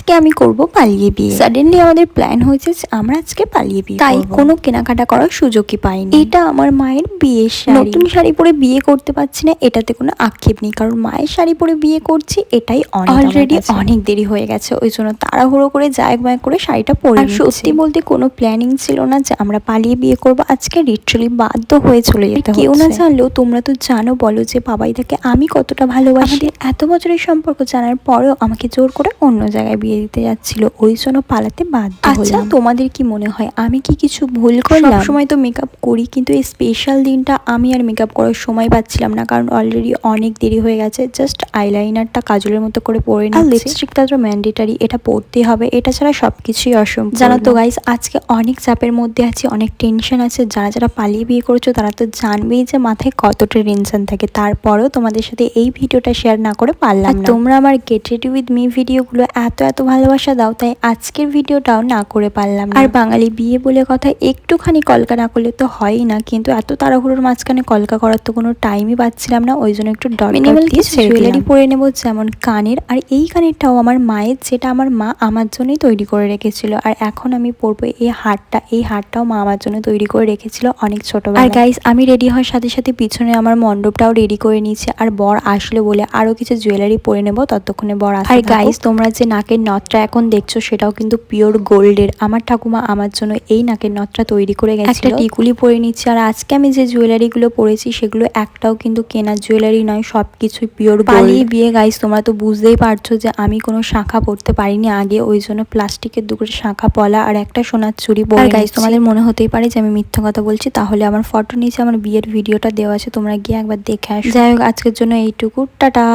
আজকে আমি করব পালিয়ে বিয়ে। সাডেনলি আমাদের প্ল্যান হয়েছে যে আমরা আজকে পালিয়ে বিয়ে, তাই কোনো কেনাকাটা করার সুযোগই পাইনি। এটা আমার মায়ের বিয়ের শাড়ি। নতুন শাড়ি পরে বিয়ে করতে পারছি না, এটাতে কোনো আক্ষেপ নেই, কারণ মায়ের শাড়ি পরে বিয়ে করছি, এটাই অলরেডি অনেক দেরি হয়ে গেছে। ওই জন্য তাড়াহুড়ো করে জায়গ ব্যাগ করে শাড়িটা পরে। আর সত্যি বলতে কোনো প্ল্যানিং ছিল না যে আমরা পালিয়ে বিয়ে করব। আজকে লিটারালি বাধ্য হয়ে চলে যেতে হচ্ছে। কেউ না জানলেও তোমরা তো জানো, বলো যে বাবাইদাকে আমি কতটা ভালোবাসি। আমাদের এত বছরের সম্পর্ক জানার পরেও আমাকে জোর করে অন্য জায়গায় বিয়ে দিতে যাচ্ছিল, ওই জন্য পালাতে বাধ্য হলাম। আচ্ছা, তোমাদের কি মনে হয় আমি কি কিছু ভুল করলাম? সবসময় তো মেকআপ করি, কিন্তু এই স্পেশাল দিনটা আমি আর মেকআপ করার সময় পাচ্ছিলাম না, কারণ অলরেডি অনেক দেরি হয়ে গেছে। জাস্ট আইলাইনারটা কাজলের মতো করে পরে নিচ্ছি। আর লিপস্টিকটা তো ম্যান্ডেটারি, এটা পরতেই হবে, এটা ছাড়া সবকিছুই অসম্ভব। জানো তো গাইস, আজকে অনেক চাপের মধ্যে আছি, অনেক টেনশন আছে। যারা যারা পালিয়ে বিয়ে করেছো তারা তো জানবেই যে মাথায় কতটা টেনশন থাকে। তারপরেও তোমাদের সাথে এই ভিডিওটা শেয়ার না করে পারলাম না। তোমরা আমার গেট রেডি উইথ মি ভিডিওগুলো এত ভালোবাসা দাও, তাই আজকের ভিডিওটাও না করে পারলাম না। আর বাঙালি বিয়ে বলে কথা, একটুখানি কলকা না করলে তো হয়ই না, কিন্তু এত তাড়াহুড়োর মাঝখানে কলকা করার তো কোনো টাইমই পাচ্ছিলাম না। ওই জন্য একটু মিনিমাল কিছু জুয়েলারি পরে নেবো, যেমন কানের। আর এই কানেরটাও আমার মায়ের, যেটা আমার মা আমার জন্যই তৈরি করে রেখেছিল। আর এখন আমি পরবো এই হারটা, এই হারটাও মা আমার জন্য তৈরি করে রেখেছিল অনেক ছোটবেলায়। আর গাইস, আমি রেডি হওয়ার সাথে সাথে পিছনে আমার মণ্ডপটাও রেডি করে নিয়েছে। আর বর আসলে বলে আরো কিছু জুয়েলারি পরে নেবো, ততক্ষণে বর আসে। আর গাইস, তোমরা যে নাকের নথটা এখন দেখছো, সেটাও কিন্তু পিওর গোল্ডের। আমার ঠাকুমা আমার জন্য এই নাকের নথটা তৈরি করে গেছে। একটা টিকুলি পরে নিচ্ছি। আর আজকে আমি যে জুয়েলারিগুলো পরেছি, সেগুলো একটাও কিন্তু কেনা জুয়েলারি নয়, সবকিছুই পিওর গোল্ড। পালিয়ে বিয়ে গাইস, তোমরা তো বুঝতেই পারছো যে আমি কোনো শাঁখা পরতে পারিনি আগে, ওই জন্য প্লাস্টিকের দুটো শাঁখা পলা আর একটা সোনার চুড়ি পরে। আর গাইস, তোমাদের মনে হতেই পারে যে আমি মিথ্যা কথা বলছি, তাহলে আমার ফটো নিচে আমার বিয়ের ভিডিওটা দেওয়া আছে, তোমরা গিয়ে একবার দেখে আসো। যাই হোক, আজকের জন্য এইটুকু, টাটা।